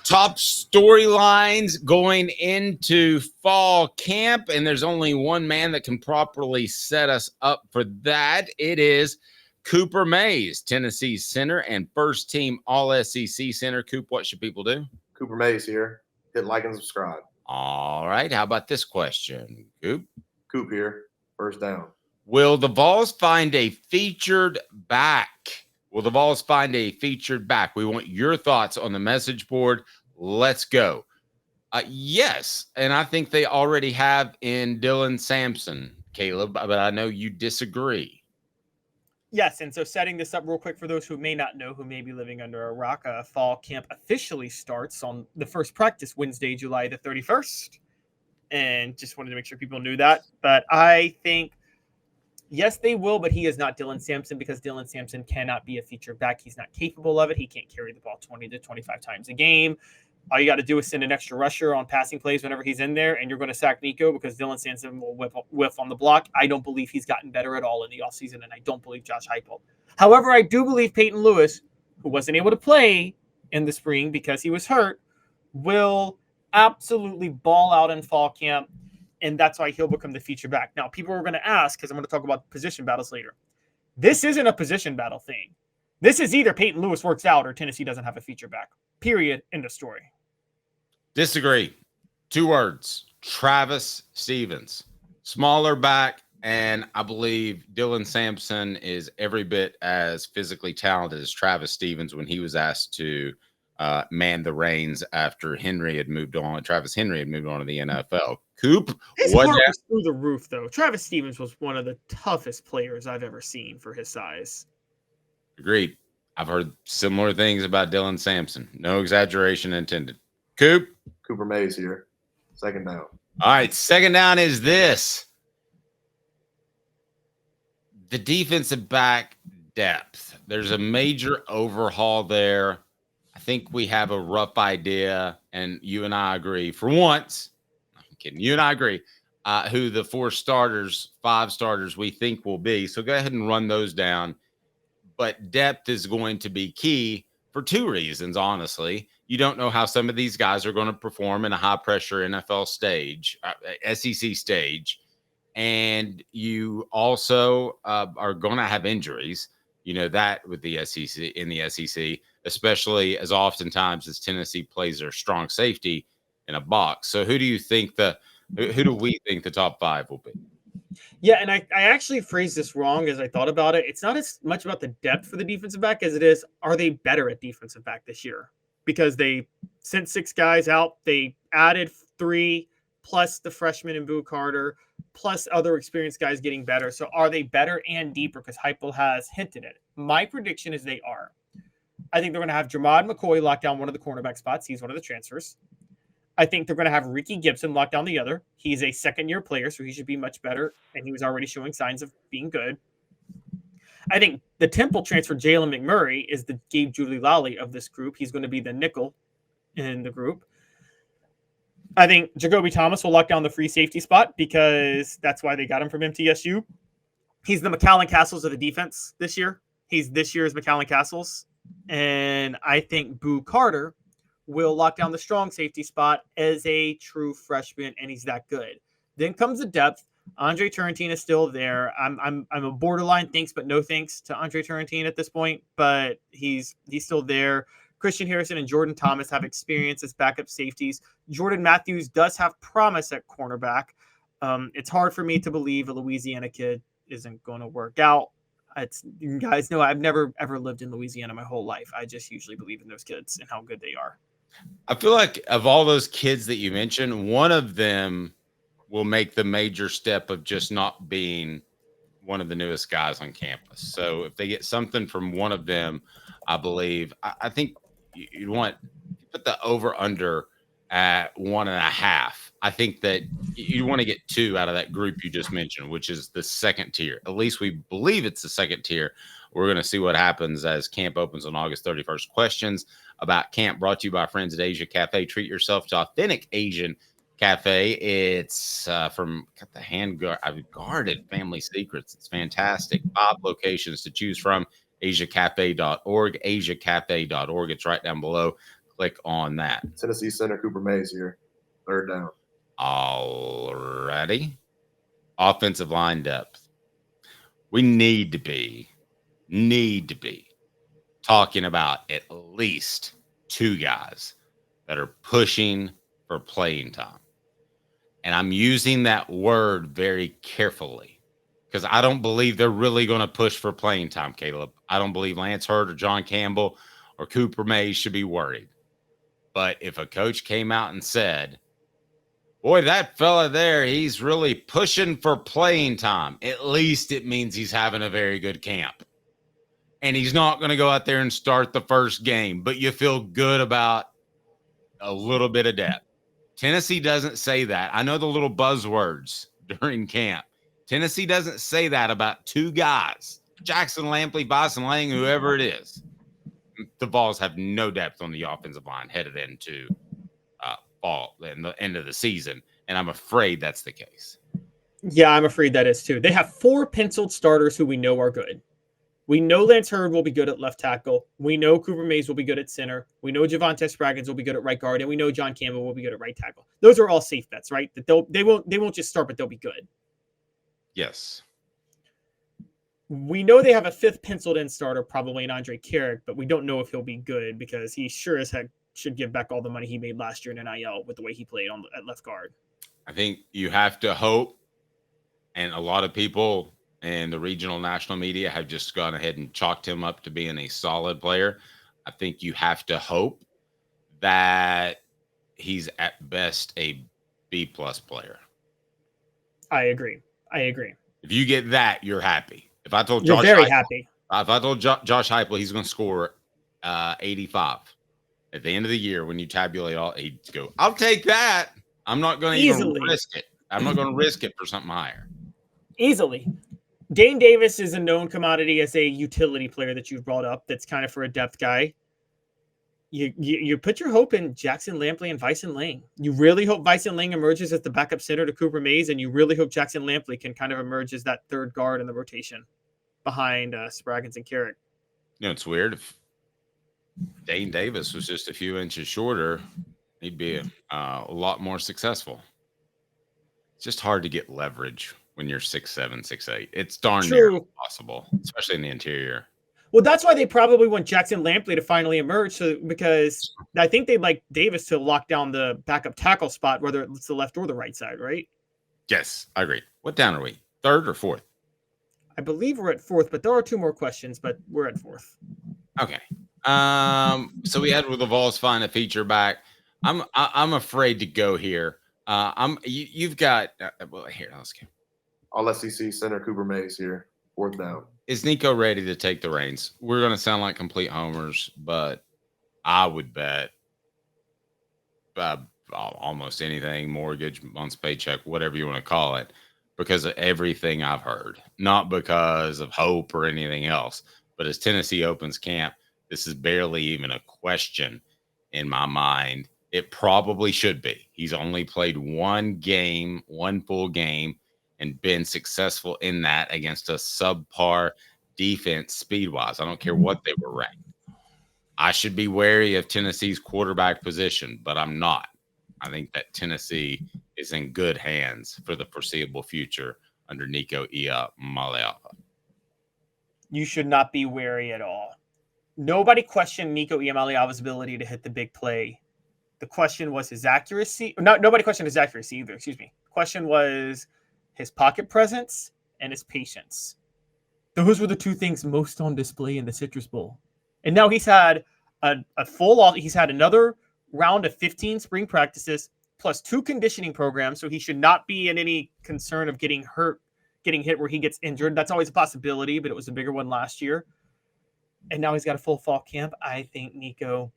top storylines going into fall camp, and there's only one man that can properly set us up for that. It is Cooper Mays, Tennessee's center and first team All-SEC center. Coop, what should people do? Cooper Mays here. Hit like and subscribe. All right. How about this question, Coop? Coop here. First down. Will the Vols find a featured back? Will the Vols find a featured back? We want your thoughts on the message board. Let's go. Yes, and I think they already have in Dylan Sampson, Caleb, but I know you disagree. Yes, and so setting this up real quick for those who may not know, who may be living under a rock, fall camp officially starts on the first practice, Wednesday, July the 31st. And just wanted to make sure people knew that. But I think, yes, they will, but he is not Dylan Sampson because Dylan Sampson cannot be a featured back. He's not capable of it. He can't carry the ball 20 to 25 times a game. All you got to do is send an extra rusher on passing plays whenever he's in there, and you're going to sack Nico because Dylan Sampson will whiff on the block. I don't believe he's gotten better at all in the offseason, and I don't believe Josh Heupel. However, I do believe Peyton Lewis, who wasn't able to play in the spring because he was hurt, will absolutely ball out in fall camp, and that's why he'll become the feature back. Now, people are going to ask, because I'm going to talk about position battles later. This isn't a position battle thing. This is either Peyton Lewis works out or Tennessee doesn't have a feature back. Period. End of story. Disagree. 2 words. Travis Stevens. Smaller back, and I believe Dylan Sampson is every bit as physically talented as Travis Stevens when he was asked to man the reins after Henry had moved on. Travis Henry had moved on to the NFL. Coop, his heart was through the roof, though. Travis Stevens was one of the toughest players I've ever seen for his size. Agreed. I've heard similar things about Dylan Sampson. No exaggeration intended. Coop? Cooper Mays here. Second down. All right, second down is this. The defensive back depth. There's a major overhaul there. I think we have a rough idea, and you and I agree. For once, I'm kidding. You and I agree who the 5 starters we think will be. So go ahead and run those down. But depth is going to be key for 2 reasons, honestly. You don't know how some of these guys are going to perform in a high-pressure NFL stage, SEC stage. And you also are going to have injuries. You know that with the SEC, in the SEC, especially as oftentimes as Tennessee plays their strong safety in a box. So who do you think who do we think the top 5 will be? Yeah, and I actually phrased this wrong as I thought about it. It's not as much about the depth for the defensive back as it is, are they better at defensive back this year? Because they sent 6 guys out. They added 3 plus the freshman and Boo Carter, plus other experienced guys getting better. So are they better and deeper? Because Heupel has hinted at it. My prediction is they are. I think they're going to have Jamad McCoy lock down one of the cornerback spots. He's one of the transfers. I think they're going to have Ricky Gibson lock down the other. He's a second-year player, so he should be much better, and he was already showing signs of being good. I think the Temple transfer, Jalen McMurray, is the Gabe Giuliani of this group. He's going to be the nickel in the group. I think Jacoby Thomas will lock down the free safety spot because that's why they got him from MTSU. He's the McAllen Castles of the defense this year. He's this year's McAllen Castles. And I think Boo Carter will lock down the strong safety spot as a true freshman, and he's that good. Then comes the depth. Andre Turrentine is still there. I'm a borderline thanks but no thanks to Andre Turrentine at this point, but he's still there. Christian Harrison and Jordan Thomas have experience as backup safeties. Jordan Matthews does have promise at cornerback. It's hard for me to believe a Louisiana kid isn't going to work out. You guys know I've never ever lived in Louisiana my whole life. I just usually believe in those kids and how good they are. I feel like of all those kids that you mentioned, one of them will make the major step of just not being one of the newest guys on campus. So if they get something from one of them, I believe, I think you want to put the over under at 1.5. I think that you want to get 2 out of that group you just mentioned, which is the second tier. At least we believe it's the second tier. We're going to see what happens as camp opens on August 31st. Questions about camp brought to you by our friends at Asia Cafe. Treat yourself to authentic Asian Cafe. It's from the guarded family secrets. It's fantastic. 5 locations to choose from. AsiaCafe.org. AsiaCafe.org. It's right down below. click on that. Tennessee center Cooper Mays here. Third down. Alrighty. Offensive line depth. We need to be talking about at least two guys that are pushing for playing time. And I'm using that word very carefully because I don't believe they're really going to push for playing time, Caleb. I don't believe Lance Hurd or John Campbell or Cooper Mays should be worried. But if a coach came out and said, boy, that fella there, he's really pushing for playing time, at least it means he's having a very good camp. And he's not going to go out there and start the first game, but you feel good about a little bit of depth. Tennessee doesn't say that. I know the little buzzwords during camp. Tennessee doesn't say that about two guys, Jackson Lampley, Boston Lang, whoever it is. The Vols have no depth on the offensive line headed into fall and the end of the season, and I'm afraid that's the case. Yeah, I'm afraid that is too. They have 4 penciled starters who we know are good. We know Lance Hurd will be good at left tackle. We know Cooper Mays will be good at center. We know Javonte Spraggins will be good at right guard, and we know John Campbell will be good at right tackle. Those are all safe bets, right? That they won't just start, but they'll be good. Yes. We know they have a 5th penciled in starter, probably in Andre Carrick, but we don't know if he'll be good because he sure as heck should give back all the money he made last year in NIL with the way he played at left guard. I think you have to hope, and a lot of people and the regional national media have just gone ahead and chalked him up to being a solid player. I think you have to hope that he's at best a B-plus player. I agree. If you get that, you're happy. If I told You're Josh very Heupel, happy. If I told Josh Heupel he's going to score 85 at the end of the year when you tabulate all, he'd go, I'll take that. I'm not going to even risk it. I'm not going to risk it for something higher. Easily. Dane Davis is a known commodity as a utility player that you've brought up. That's kind of for a depth guy. You put your hope in Jackson Lampley and Vyson Lang. You really hope Vyson Lang emerges as the backup center to Cooper Mays, and you really hope Jackson Lampley can kind of emerge as that third guard in the rotation behind Spraggins and Carrick. You know, it's weird. If Dane Davis was just a few inches shorter, he'd be a lot more successful. It's just hard to get leverage when you're 6'7", 6'8". It's darn near impossible, especially in the interior. Well, that's why they probably want Jackson Lampley to finally emerge, because I think they'd like Davis to lock down the backup tackle spot, whether it's the left or the right side, right? Yes, I agree. What down are we? 3rd or 4th? I believe we're at 4th, but there are 2 more questions, but we're at 4th. Okay. So we had with the Vols find a feature back. I'm afraid to go here. You've got well here. Let's go. All SEC center Cooper Mays here. 4th down. Is Nico ready to take the reins? We're going to sound like complete homers, but I would bet almost anything, mortgage, month's paycheck, whatever you want to call it, because of everything I've heard. Not because of hope or anything else, but as Tennessee opens camp, this is barely even a question in my mind. It probably should be. He's only played one full game, and been successful in that against a subpar defense speed-wise. I don't care what they were ranked. I should be wary of Tennessee's quarterback position, but I'm not. I think that Tennessee is in good hands for the foreseeable future under Nico Iamaleava. You should not be wary at all. Nobody questioned Nico Iamaleava's ability to hit the big play. The question was his accuracy. Nobody questioned his accuracy either. Excuse me. The question was his pocket presence and his patience. Those were the 2 things most on display in the Citrus Bowl. And now he's had he's had another round of 15 spring practices plus 2 conditioning programs. So he should not be in any concern of getting hit where he gets injured. That's always a possibility, but it was a bigger one last year. And now he's got a full fall camp. I think Nico,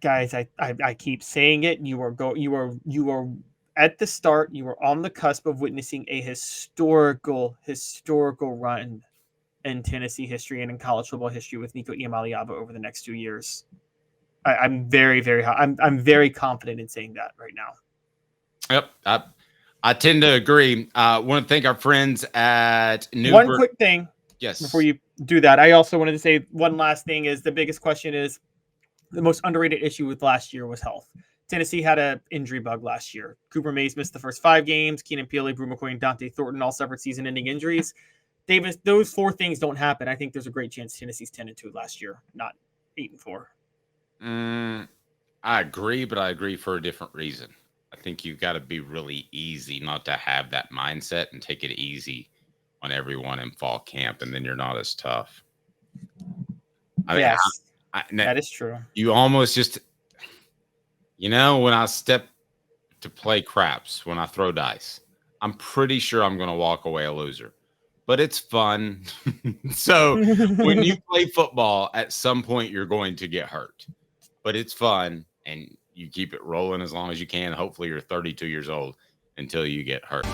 guys, I keep saying it. You are at the start, you were on the cusp of witnessing a historical run in Tennessee history and in college football history with Nico Iamaleava over the next 2 years. I'm very, very high. I'm very confident in saying that right now. Yep, I tend to agree. I want to thank our friends at Newburgh. One quick thing, yes, before you do that, I also wanted to say one last thing. Is the biggest question is The most underrated issue with last year was health. Tennessee had an injury bug last year. Cooper Mays missed the first 5 games. Keenan Pili, Brew McCoy, and Dante Thornton all suffered season-ending injuries. Davis, those 4 things don't happen. I think there's a great chance Tennessee's 10-2 last year, not 8-4. I agree, but I agree for a different reason. I think you've got to be really easy not to have that mindset and take it easy on everyone in fall camp, and then you're not as tough. Yes, that is true. You almost just, when I step to play craps, when I throw dice, I'm pretty sure I'm going to walk away a loser. But it's fun. So when you play football, at some point you're going to get hurt. But it's fun, and you keep it rolling as long as you can. Hopefully you're 32 years old until you get hurt.